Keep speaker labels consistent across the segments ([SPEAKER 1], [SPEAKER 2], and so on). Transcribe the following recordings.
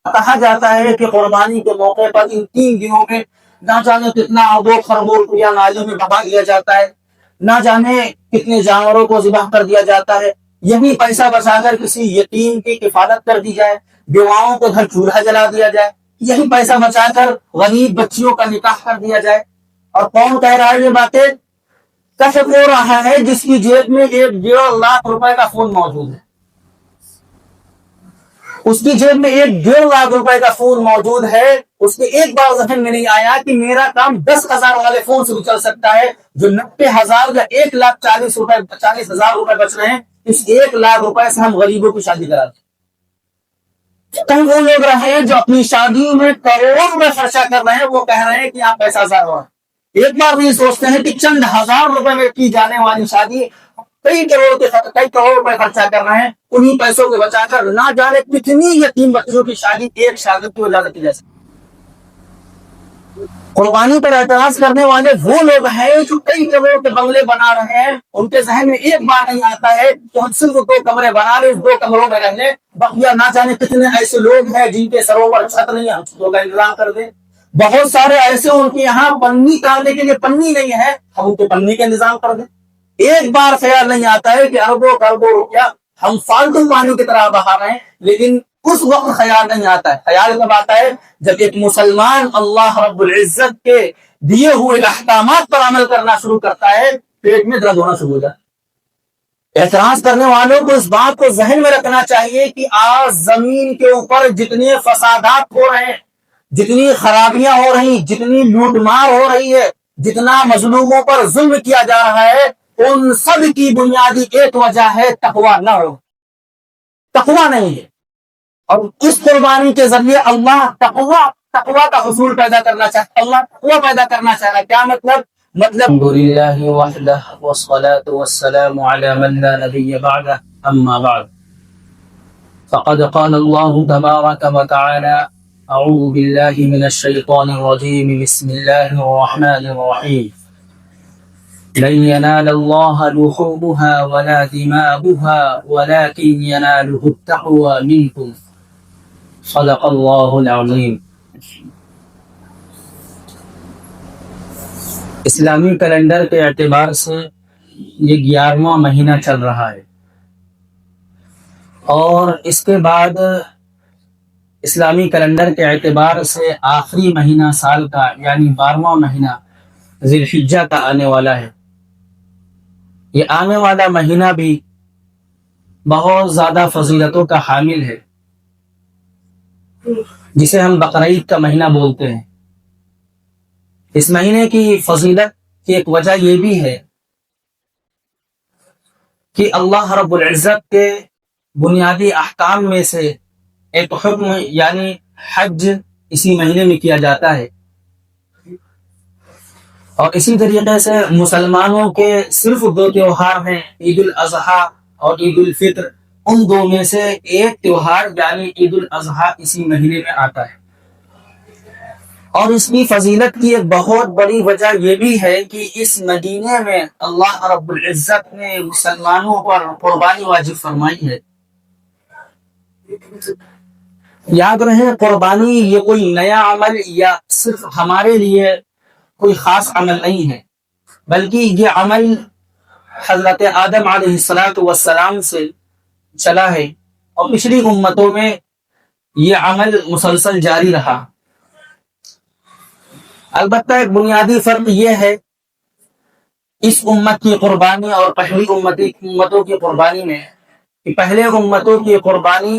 [SPEAKER 1] کہا جاتا ہے کہ قربانی کے موقع پر ان 3 دنوں میں نہ جانے کتنا اربوں خربوں روپیہ نالیوں میں بہا دیا جاتا ہے، نہ جانے کتنے جانوروں کو ذبح کر دیا جاتا ہے۔ یہی پیسہ بچا کر کسی یتیم کی کفالت کر دی جائے، بیواؤں کو گھر چولہا جلا دیا جائے، یہی پیسہ بچا کر غریب بچیوں کا نکاح کر دیا جائے۔ اور کون کہہ رہا ہے یہ باتیں؟ کشف ہو رہا ہے جس کی جیب میں 1.5 لاکھ روپے کا فون موجود ہے، اس کی جیب میں 1.5 لاکھ روپے کا فون موجود ہے۔ اس کے ایک بار ذہن میں نہیں آیا کہ میرا کام 10,000 والے فون سے بھی چل سکتا ہے، جو 90,000 یا 1,40,000 روپے بچ رہے ہیں، اس 1 لاکھ روپے سے ہم غریبوں کی شادی کرا دیں۔ کہیں وہ لوگ رہے ہیں جو اپنی شادی میں کروڑوں روپے خرچہ کر رہے ہیں، وہ کہہ رہے ہیں کہ آپ پیسہ ضائع ہوا، ایک بار نہیں سوچتے ہیں کہ چند ہزار روپے میں کی جانے والی شادی کئی کروڑ روپے خرچہ کر رہے ہیں، انہی پیسوں کو بچا کر نہ جانے کتنی یتیم بچوں کی شادی ایک شاگرد کی وجہ سے کی جا سکتی۔ قربانی پر اعتراض کرنے والے وہ لوگ ہیں جو کئی کروڑ کے بنگلے بنا رہے ہیں، ان کے ذہن میں ایک بار نہیں آتا ہے کہ ہم صرف 2 کمرے بنا لیں، 2 کمروں میں رہ لیں، بقیہ نہ جانے کتنے ایسے لوگ ہیں جن کے سروں پر چھت نہیں ہے، ہم چھتوں کا انتظام کر دیں۔ بہت سارے ایسے ان کے یہاں پنی ڈالنے کے لیے پنی نہیں ہے، ہم ان کے پنی کا انتظام کر دیں۔ ایک بار خیال نہیں آتا ہے کہ اربوں کروڑوں روپیہ ہم فالتو پانی کی طرح بہا رہے ہیں، لیکن اس وقت خیال نہیں آتا ہے۔ خیال کب آتا ہے؟ جب ایک مسلمان اللہ رب العزت کے دیے ہوئے احکامات پر عمل کرنا شروع کرتا ہے، پیٹ میں درد ہونا شروع ہو جاتا ہے۔ اعتراض کرنے والوں کو اس بات کو ذہن میں رکھنا چاہیے کہ آج زمین کے اوپر جتنے فسادات ہو رہے ہیں، جتنی خرابیاں ہو رہی، جتنی لوٹ مار ہو رہی ہے، جتنا مظلوموں پر ظلم کیا جا رہا ہے، ان سب کی بنیادی ایک وجہ ہے تقویٰ نہ ہو، تقویٰ نہیں ہے۔ اور اس قربانی کے ذریعے اللہ تقویٰ کا حصول پیدا کرنا چاہتا ہے، اللہ تقویٰ پیدا کرنا چاہ رہا ہے۔ کیا مطلب؟ الحمد للہ وحدہ والصلاة والسلام علی من لا نبی بعدہ، اما بعد فقد قال اللہ تبارک وتعالی اعوذ باللہ من الشیطان الرجیم بسم اللہ الرحمن الرحیم لن ينال الله لحومها ولا دماؤها ولكن يناله التقوى منكم صدق اللہ العظیم۔ اسلامی کیلنڈر کے اعتبار سے یہ 11واں مہینہ چل رہا ہے، اور اس کے بعد اسلامی کیلنڈر کے اعتبار سے آخری مہینہ سال کا یعنی 12واں مہینہ ذی الحجہ کا آنے والا ہے۔ یہ آنے والا مہینہ بھی بہت زیادہ فضیلتوں کا حامل ہے، جسے ہم بقرعید کا مہینہ بولتے ہیں۔ اس مہینے کی فضیلت کی ایک وجہ یہ بھی ہے کہ اللہ رب العزت کے بنیادی احکام میں سے ایک حکم یعنی حج اسی مہینے میں کیا جاتا ہے، اور اسی طریقے سے مسلمانوں کے صرف 2 تیوہار ہیں، عید الاضحیٰ اور عید الفطر۔ ان 2 میں سے ایک تیوہار یعنی عید الاضحیٰ اسی مہینے میں آتا ہے۔ اور اس کی فضیلت کی ایک بہت بڑی وجہ یہ بھی ہے کہ اس مدینے میں اللہ رب العزت نے مسلمانوں پر قربانی واجب فرمائی ہے۔ یاد رہے، قربانی یہ کوئی نیا عمل یا صرف ہمارے لیے کوئی خاص عمل نہیں ہے، بلکہ یہ عمل حضرت آدم علیہ السلام سے چلا ہے، اور پچھلی امتوں میں یہ عمل مسلسل جاری رہا۔ البتہ ایک بنیادی فرق یہ ہے اس امت کی قربانی اور پہلی امتوں کی قربانی میں کہ پہلے امتوں کی قربانی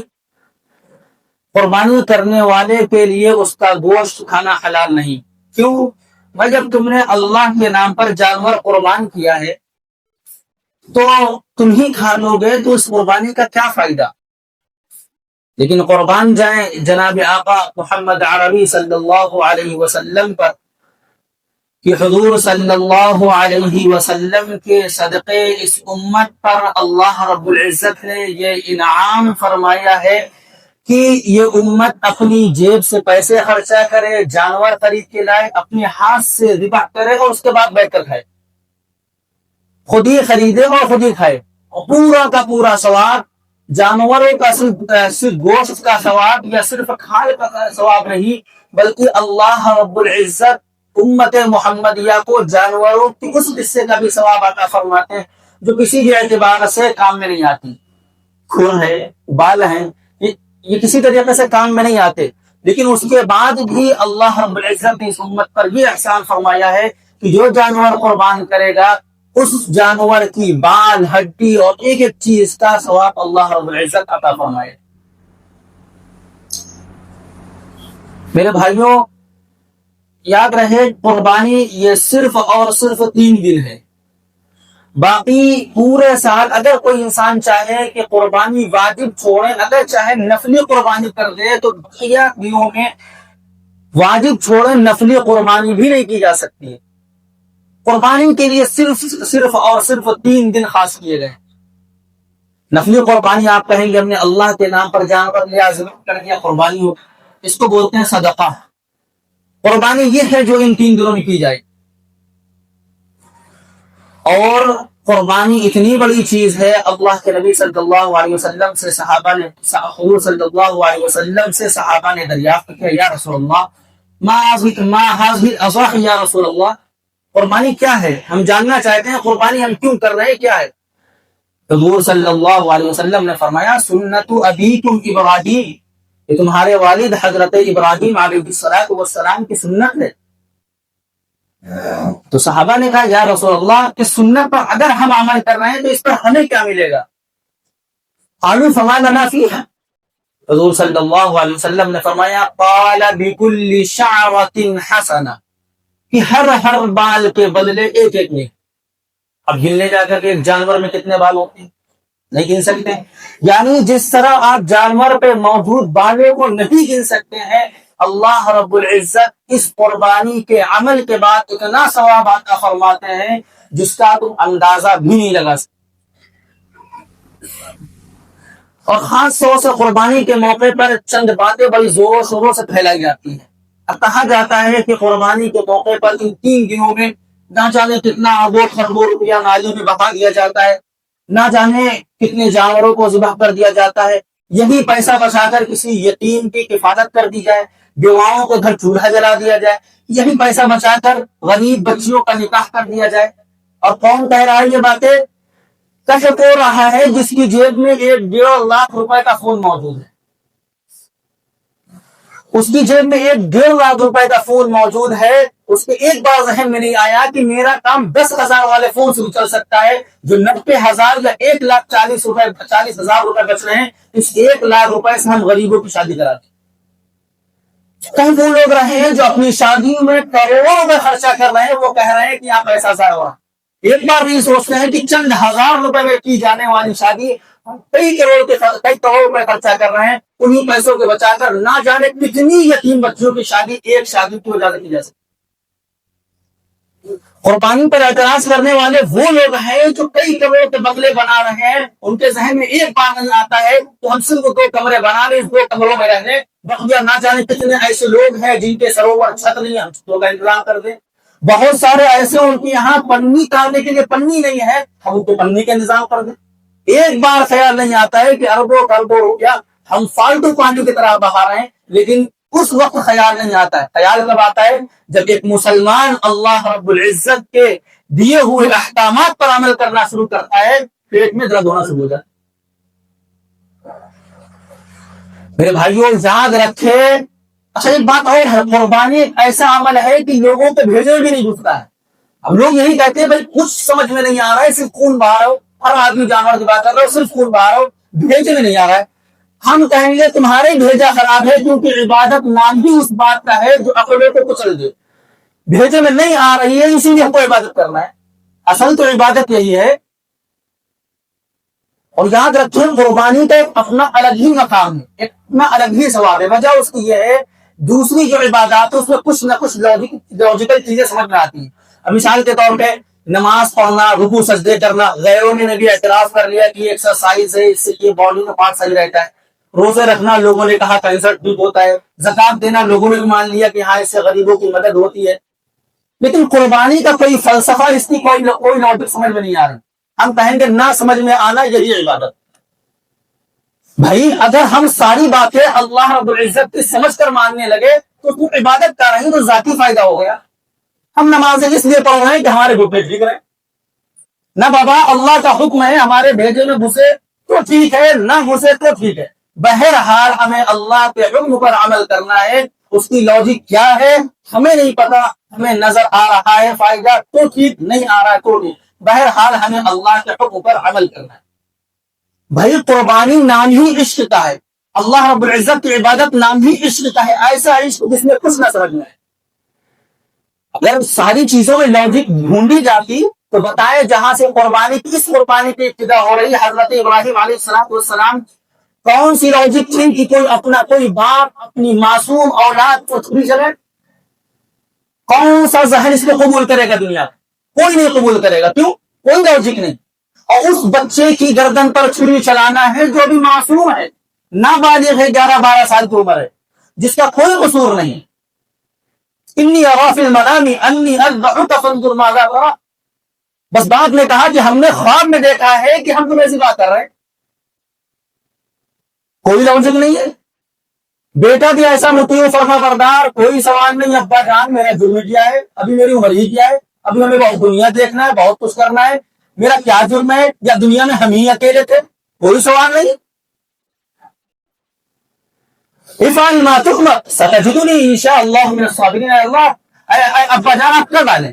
[SPEAKER 1] کرنے والے کے لیے اس کا گوشت کھانا حلال نہیں۔ کیوں؟ بھائی جب تم نے اللہ کے نام پر جانور قربان کیا ہے تو تم ہی کھا لو گے، تو اس قربانی کا کیا فائدہ؟ لیکن قربان جائیں جناب آقا محمد عربی صلی اللہ علیہ وسلم پر کہ حضور صلی اللہ علیہ وسلم کے صدقے اس امت پر اللہ رب العزت نے یہ انعام فرمایا ہے کہ یہ امت اپنی جیب سے پیسے خرچہ کرے، جانور خرید کے لائے، اپنے ہاتھ سے ذبح کرے اور اس کے بعد بیٹھ کر کھائے، خود ہی خریدے اور خود ہی کھائے، اور پورا کا پورا ثواب جانوروں کا صرف گوشت کا ثواب یا صرف کھال کا ثواب نہیں، بلکہ اللہ رب العزت امت محمدیہ کو جانوروں کی اس حصے کا بھی ثواب عطا فرماتے ہیں جو کسی بھی اعتبار سے کام میں نہیں آتی. کھر ہے، بال ہیں، یہ کسی طریقے سے کام میں نہیں آتے، لیکن اس کے بعد بھی اللہ رب العزت نے اس امت پر یہ احسان فرمایا ہے کہ جو جانور قربان کرے گا اس جانور کی بال، ہڈی اور ایک ایک چیز کا ثواب اللہ رب العزت عطا فرمائے. میرے بھائیوں یاد رہے، قربانی یہ صرف اور صرف 3 دن ہے. باقی پورے سال اگر کوئی انسان چاہے کہ قربانی واجب چھوڑے، اگر چاہے نفلی قربانی کر دے، تو بقیہ دنوں میں واجب چھوڑے نفلی قربانی بھی نہیں کی جا سکتی ہے. قربانی کے لیے صرف اور صرف 3 دن خاص کیے گئے. نفلی قربانی آپ کہیں گے ہم نے اللہ کے نام پر جانور لیا، ذبح کر دیا، قربانی ہو، اس کو بولتے ہیں صدقہ. قربانی یہ ہے جو ان 3 دنوں میں کی جائے. اور قربانی اتنی بڑی چیز ہے، اللہ کے نبی صلی اللہ علیہ وسلم سے صحابہ نے حضور صلی اللہ علیہ وسلم سے صحابہ نے دریافت کیا، یا رسول اللہ ما هذه الاضاحی، یا رسول اللہ قربانی کیا ہے؟ ہم جاننا چاہتے ہیں قربانی ہم کیوں کر رہے ہیں، کیا ہے؟ حضور صلی اللہ علیہ وسلم نے فرمایا سنت ابیکم ابراہیم، یہ تمہارے والد حضرت ابراہیم علیہ السلام کی سنت ہے. تو صحابہ نے کہا یا رسول اللہ کہ سنت پر اگر ہم عمل کر رہے ہیں تو اس پر ہمیں کیا ملے گا؟ قالوا فما لنا فیہا، حضور صلی اللہ علیہ وسلم نے فرمایا قال بكل شعرة حسنہ، کہ ہر بال کے بدلے ایک ایک نہیں. اب گننے جا کر کے ایک جانور میں کتنے بال ہوتے ہیں؟ نہیں گن سکتے. یعنی جس طرح آپ جانور پہ موجود بالوں کو نہیں گن سکتے ہیں، اللہ رب العزت اس قربانی کے عمل کے بعد اتنا ثواب عطا فرماتے ہیں جس کا تم اندازہ بھی نہیں لگا سکتے. اور خاص طور سے قربانی کے موقع پر چند باتیں بڑی زور شوروں سے پھیلائی جاتی ہیں. اب کہا جاتا ہے کہ قربانی کے موقع پر ان 3 دنوں میں نہ جانے کتنا اربوں خربوں روپیہ نالیوں میں بہا دیا جاتا ہے، نہ جانے کتنے جانوروں کو ذبح کر دیا جاتا ہے. یہی پیسہ بچا کر کسی یتیم کی کفالت کر دی جائے، بیواؤں کو گھر چولہا جلا دیا جائے، یہی پیسہ بچا کر غریب بچیوں کا نکاح کر دیا جائے. اور کون کہہ رہا ہے یہ باتیں؟ کش کو رہا ہے جس کی جیب میں 1.5 لاکھ روپے کا فون موجود ہے. اس کی جیب میں 1.5 لاکھ روپے کا فون موجود ہے. اس کے ایک بار ذہن میں نہیں آیا کہ میرا کام 10,000 والے فون سے بھی چل سکتا ہے جو 90,000 یا 1,40,000 روپے بچ رہے ہیں. اس 1 لاکھ روپے سے ہم غریبوں کی شادی کراتے ہیں. کئی وہ لوگ رہے ہیں جو اپنی شادیوں میں کروڑوں روپے خرچہ کر رہے ہیں، وہ کہہ رہے ہیں کہ یہاں پیسہ ضائع ہوا. ایک بار نہیں سوچتے ہیں کہ چند ہزار روپے میں کی جانے والی شادی ہم کئی کروڑ روپے خرچہ کر رہے ہیں. انہی پیسوں کے بچا کر نہ جانے کتنی یتیم بچوں کی شادی ایک شادی کی وجہ سے کی جا سکتی. قربانی پر اعتراض کرنے والے وہ لوگ ہیں جو کئی کمروں کے بنگلے بنا رہے ہیں. ان کے ذہن میں ایک بات نہیں آتا ہے تو ہم صرف 2 کمرے بنا لیں، 2 کمروں میں رہنے، بقیہ نہ جانے کتنے ایسے لوگ ہیں جن کے سروں پر چھت نہیں ہے، ہم چھتوں کا انتظام کر دیں. بہت سارے ایسے ان کے یہاں پنی کاٹنے کے لیے پنی نہیں ہے، ہم ان کو پنی کا انتظام کر دیں. ایک بار خیال نہیں آتا ہے کہ اربوں کروڑوں روپیہ ہم فالتو پانی کی طرح بہا رہے ہیں. لیکن اس وقت خیال نہیں آتا ہے. خیال کب آتا ہے؟ جب ایک مسلمان اللہ رب العزت کے دیے ہوئے احکامات پر عمل کرنا شروع کرتا ہے، پیٹ میں درد ہونا شروع ہو جاتا ہے. میرے بھائیوں یاد رکھے. اچھا ایک بات اور ہے، قربانی ایک ایسا عمل ہے کہ لوگوں کے بھیجے بھی نہیں گھستا ہے. اب لوگ یہی کہتے ہیں بھائی کچھ سمجھ میں نہیں آ رہا ہے، صرف خون بہا رہا ہو، ہر آدمی جانور کی بات کر رہا ہو، صرف خون بہا رہا ہو، بھیجے میں نہیں آ رہا ہے. ہم کہیں گے تمہارے بھیجا خراب ہے، کیونکہ عبادت نام بھی اس بات کا ہے جو عقلوں کو کچل دے. بھیجے میں نہیں آ رہی ہے اسی لیے ہم کو عبادت کرنا ہے. اصل تو عبادت یہی ہے. اور یاد رکھیں قربانی کا ایک اپنا الگ ہی مقام ہے، ایک اپنا الگ ہی ثواب ہے. وجہ اس کی یہ ہے دوسری جو عبادات ہے اس میں کچھ نہ کچھ لاجیکل چیزیں سمجھ میں آتی ہیں. اب مثال کے طور پہ نماز پڑھنا، رکوع سجدے کرنا، غیروں نے بھی اعتراف کر لیا کہ یہ ایکسرسائز ہے، اس سے یہ باڈی کا پارٹ صحیح رہتا ہے. روزے رکھنا لوگوں نے کہا کینسر ٹھیک ہوتا ہے. زکات دینا لوگوں نے بھی مان لیا کہ ہاں اس سے غریبوں کی مدد ہوتی ہے. لیکن قربانی کا کوئی فلسفہ، اس کی کوئی لاجک سمجھ میں نہیں آ رہا. ہم کہیں گے نہ سمجھ میں آنا یہی عبادت. بھائی اگر ہم ساری باتیں اللہ رب العزت کی سمجھ کر ماننے لگے تو تم عبادت کر رہے ہیں تو ذاتی فائدہ ہو گیا. ہم نمازیں اس لیے پڑھ رہے ہیں کہ ہمارے گھٹنے ٹھیک رہے. نہ بابا اللہ کا حکم ہے ہمارے بھیجے میں گھسے تو ٹھیک ہے, نہ گھسے تو ٹھیک ہے. بہرحال ہمیں اللہ کے حکم پر عمل کرنا ہے. اس کی لاجک کیا ہے ہمیں نہیں پتا, ہمیں نظر آ رہا ہے فائدہ تو ٹھیک, نہیں آ رہا ہے تو ٹھیک. بہرحال ہمیں اللہ کے حکم پر عمل کرنا ہے. بھائی قربانی نام ہی عشق کا ہے, اللہ رب العزت کی عبادت نام ہی عشق کا ہے. ایسا عشق جس میں کچھ نہ سمجھنا ہے. اگر ساری چیزوں میں لاجک ڈھونڈی جاتی تو بتائے جہاں سے قربانی کس قربانی کی ابتدا ہو رہی ہے, حضرت ابراہیم علیہ السلام کون سی لاجک تھی کہ کوئی باپ اپنی معصوم اولاد کو چھری چلے؟ کون سا ذہن اس کو قبول کرے گا؟ دنیا کوئی نہیں قبول کرے گا. کیوں؟ کوئی لاجک نہیں. اور اس بچے کی گردن پر چھری چلانا ہے جو بھی معصوم ہے, نابالغ ہے, 11-12 سال کی عمر ہے, جس کا کوئی قصور نہیں. انی ارا فی المنام انی اذبحک فانظر ماذا ترى. بس باپ نے کہا کہ ہم نے خواب میں دیکھا ہے کہ ہم تمہیں ذبح کر رہے ہیں. کوئی لاجک نہیں ہے. بیٹا بھی ایسا مطیع فرما بردار, کوئی سوال نہیں, ابا جان میں نے جرم کیا ہے, ابھی میری عمر ہی کیا ہے, ابھی ہمیں بہت دنیا دیکھنا ہے, بہت کچھ کرنا ہے, میرا کیا جرم ہے, یا دنیا میں ہم ہی اکیلے تھے, کوئی سوال نہیں. افعل ما تؤمر ستجدنی انشاءاللہ من الصابرین. اللہ ابا جان آپ کر ڈالیں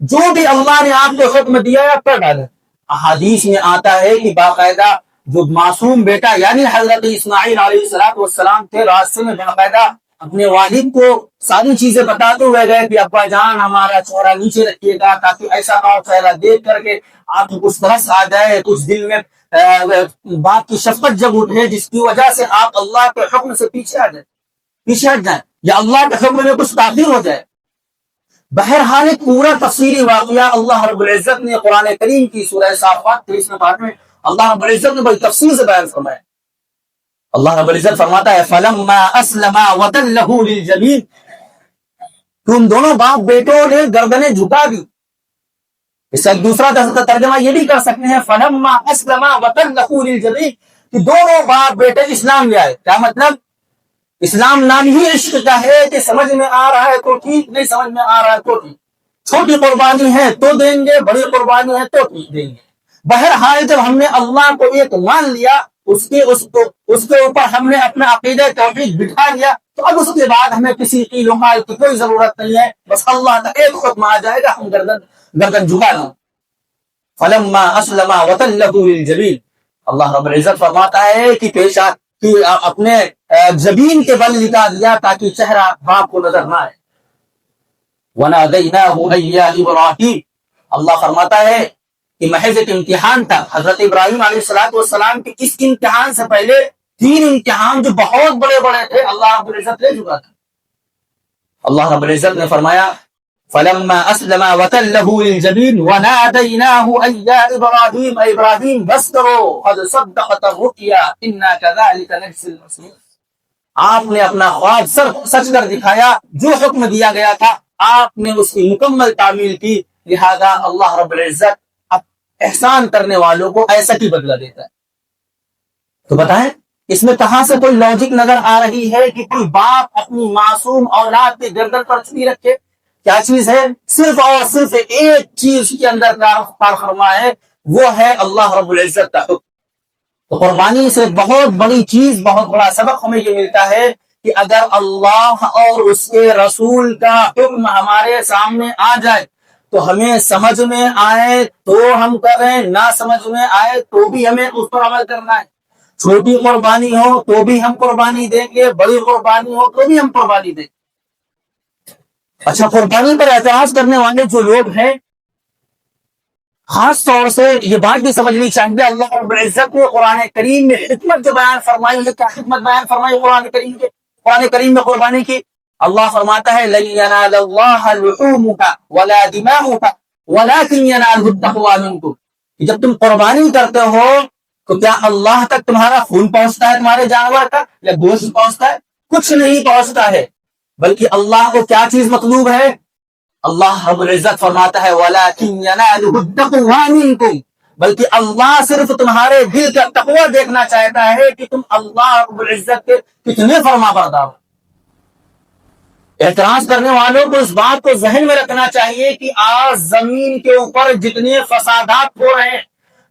[SPEAKER 1] جو بھی اللہ نے آپ کو حکم دیا ہے, آپ کر ڈالیں. احادیث میں آتا ہے کہ باقاعدہ جو معصوم بیٹا یعنی حضرت اسماعیل علیہ السلام تھے, راستے میں باقاعدہ اپنے والد کو ساری چیزیں بتاتے ہوئے گئے کہ ابا جان ہمارا چہرہ نیچے رکھیے گا تاکہ ایسا نہ ہو چہرہ دیکھ کر کے آپ کو کچھ ترس آ جائے, کچھ دل میں باپ کی شفقت جب اٹھے جس کی وجہ سے آپ اللہ کے حکم سے پیچھے ہٹ جائیں, یا اللہ کے حکم میں کچھ تاخیر ہو جائے. بہرحال ایک پورا تفصیلی واقعہ اللہ رب العزت نے قرآن کریم کی سورہ صافات 23 پارٹ میں اللہ رب العزت نے بڑی تفصیل سے بیان فرمایا. اللہ رب العزت فرماتا ہے فلما اسلما وتلہ للجبین, تم دونوں باپ بیٹوں نے گردنیں جھکا دی. اس کا ایک دوسرا ترجمہ یہ بھی کر سکتے ہیں فلما اسلما وتلہ للجبین, کہ دونوں باپ بیٹے اسلام لے آئے. کیا مطلب؟ اسلام نام ہی عشق کا ہے کہ سمجھ میں آ رہا ہے تو ٹھیک, نہیں سمجھ میں آ رہا ہے تو ٹھیک. چھوٹی قربانی ہے تو دیں گے, بڑی قربانی ہے تو ٹھیک دیں گے. بہرحال جب ہم نے اللہ کو ایک مان لیا, اس کے اوپر ہم نے اپنا عقیدہ توحید بٹھا لیا, تو اب اس کے بعد ہمیں کسی قیل و قال کی کوئی ضرورت نہیں ہے. بس اللہ کا ایک حکم آ جائے گا, ہم گردن جھکا لیں. فلما اسلما وتلہ للجبین, اللہ رب العزت فرماتا ہے کہ پیشہ کہ اپنے زبین کے بل لٹا دیا تاکہ چہرہ باپ کو نظر نہ آئے. وَنَادَيْنَاهُ أَن يَا إِبْرَاهِيمُ, اللہ فرماتا ہے کہ محض ایک امتحان تھا. حضرت ابراہیم علیہ السلام کے اس امتحان سے پہلے 3 امتحان جو بہت بڑے بڑے تھے اللہ رب العزت لے چکا تھا. اللہ رب العزت نے فرمایا فلما اسلم وتلہ للجبین ونادیناہ ان یا ابراہیم, اے ابراہیم بس کرو, قد صدقت الرؤیا انا کذلک نجزی المحسنین. آپ نے اپنا خواب سچ کر دکھایا, جو حکم دیا گیا تھا آپ نے اس کی مکمل تعمیل کی, لہذا اللہ رب العزت اب احسان کرنے والوں کو ایسا ہی بدلہ دیتا ہے. تو بتائیں اس میں کہاں سے کوئی لاجک نظر آ رہی ہے کہ کوئی باپ اپنی معصوم اولاد کی گردن پر چھری رکھے؟ کیا چیز ہے؟ صرف اور صرف ایک چیز کے اندر کار فرما ہے, وہ ہے اللہ رب العزت کا حکم. تو قربانی سے بہت بڑی چیز, بہت بڑا سبق ہمیں یہ ملتا ہے کہ اگر اللہ اور اس کے رسول کا حکم ہمارے سامنے آ جائے تو ہمیں سمجھ میں آئے تو ہم کریں, نہ سمجھ میں آئے تو بھی ہمیں اس پر عمل کرنا ہے. چھوٹی قربانی ہو تو بھی ہم قربانی دیں گے, بڑی قربانی ہو تو بھی ہم قربانی دیں گے. اچھا, قربانی پر اعتراض کرنے والے جو لوگ ہیں خاص طور سے یہ بات بھی سمجھنی چاہیے, اللہ رب العزت نے قرآن کریم میں حکمت جو بیان فرمائی ہے, کیا حکمت بیان فرمائی قرآن کریم میں قربانی کی؟ اللہ فرماتا ہے لن ینال اللہ لحومک ولا دماؤک ولکن ینالہ التقوی منکم, کہ جب تم قربانی کرتے ہو تو کیا اللہ تک تمہارا خون پہنچتا ہے, تمہارے جانور کا, یا گوشت پہنچتا ہے؟ کچھ نہیں پہنچتا ہے, بلکہ اللہ کو کیا چیز مطلوب ہے؟ اللہ رب العزت فرماتا ہے وَلَكِنْ يَنَالُهُ التَّقْوَىٰ مِنْكُمْ, بلکہ اللہ صرف تمہارے دل کا تقوی دیکھنا چاہتا ہے کہ تم اللہ رب العزت کے کتنے فرما بردار ہو۔ اعتراض کرنے والوں کو اس بات کو ذہن میں رکھنا چاہیے کہ آج زمین کے اوپر جتنے فسادات ہو رہے ہیں،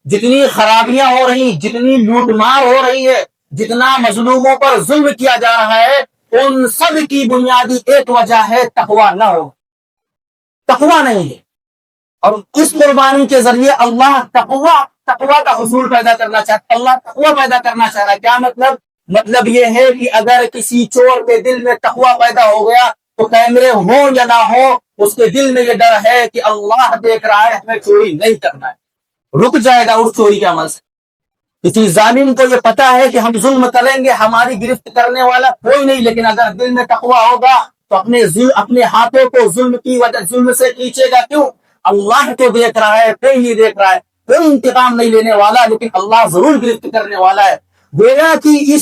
[SPEAKER 1] جتنی خرابیاں ہو رہی، جتنی لوٹ مار ہو رہی ہے، جتنا مظلوموں پر ظلم کیا جا رہا ہے، ان سب کی بنیادی ایک وجہ ہے تقوی نہ ہو، تقوی نہیں ہے۔ اور اس قربانی کے ذریعے اللہ تقوی کا حصول پیدا کرنا چاہتا، اللہ تقوی پیدا کرنا چاہ رہا ہے۔ کیا مطلب؟ مطلب یہ ہے کہ اگر کسی چور کے دل میں تقوی پیدا ہو گیا تو کیمرے ہوں یا نہ ہو، اس کے دل میں یہ ڈر ہے کہ اللہ دیکھ رہا ہے، ہمیں چوری نہیں کرنا ہے، رک جائے گا اس چوری کے عمل سے۔ کسی ظالم کو یہ پتا ہے کہ ہم ظلم کریں گے، ہماری گرفت کرنے والا کوئی نہیں، لیکن اگر دل میں تقوی ہوگا تو اپنے ہاتھوں کو ظلم سے کھینچے گا۔ کیوں؟ اللہ تو دیکھ رہا ہے، کوئی نہیں دیکھ رہا ہے، کوئی انتقام نہیں لینے والا، لیکن اللہ ضرور گرفت کرنے والا ہے۔ گویا کہ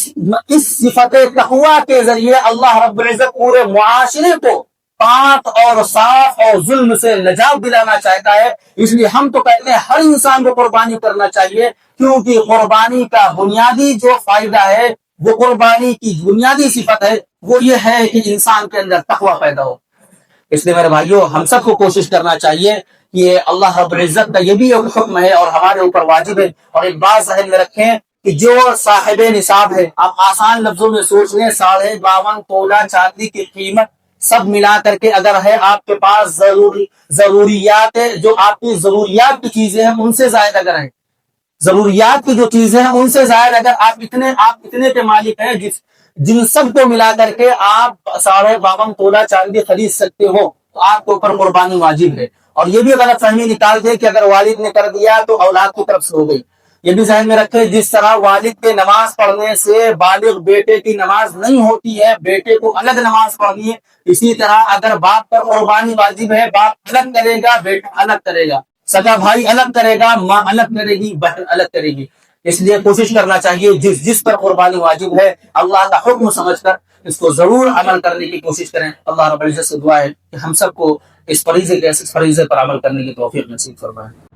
[SPEAKER 1] اس صفت تقوی کے ذریعے اللہ رب العزت پورے معاشرے کو پاک اور صاف اور ظلم سے نجات دلانا چاہتا ہے۔ اس لیے ہم تو کہتے ہیں ہر انسان کو قربانی کرنا چاہیے، کیونکہ قربانی کا بنیادی جو فائدہ ہے، وہ قربانی کی بنیادی صفت ہے، وہ یہ ہے کہ انسان کے اندر تقوی پیدا ہو۔ اس لیے میرے بھائیوں، ہم سب کو کوشش کرنا چاہیے کہ اللہ رب العزت کا یہ بھی ایک حکم ہے اور ہمارے اوپر واجب ہے۔ اور ایک بات ذہن میں رکھیں کہ جو صاحب نصاب ہے، آپ آسان لفظوں میں سوچ لیں، 52.5 تولہ چاندی کی قیمت سب ملا کر کے اگر ہے آپ کے پاس ضروریات ہے، جو آپ کی ضروریات کی چیزیں ہیں ان سے زائد اگر ہیں، ضروریات کی جو چیزیں ہیں ان سے زائد اگر آپ اتنے کے مالک ہیں جن سب کو ملا کر کے آپ 52.5 تولہ چاندی خرید سکتے ہو، تو آپ کے اوپر قربانی واجب ہے۔ اور یہ بھی غلط فہمی نکال دے کہ اگر والد نے کر دیا تو اولاد کی طرف سے ہو گئی۔ یہ بھی ذہن میں رکھے، جس طرح والد کے نماز پڑھنے سے بالغ بیٹے کی نماز نہیں ہوتی ہے، بیٹے کو الگ نماز پڑھنی ہے، اسی طرح اگر باپ پر قربانی واجب ہے، باپ الگ کرے گا، بیٹا الگ کرے گا، سگا بھائی الگ کرے گا، ماں الگ کرے گی، بہن الگ کرے گی۔ اس لیے کوشش کرنا چاہیے جس پر قربانی واجب ہے، اللہ کا حکم سمجھ کر اس کو ضرور عمل کرنے کی کوشش کریں۔ اللہ رب العزت سے دعا ہے کہ ہم سب کو اس فریضے پر عمل کرنے کی توفیق نصیب فرمائے۔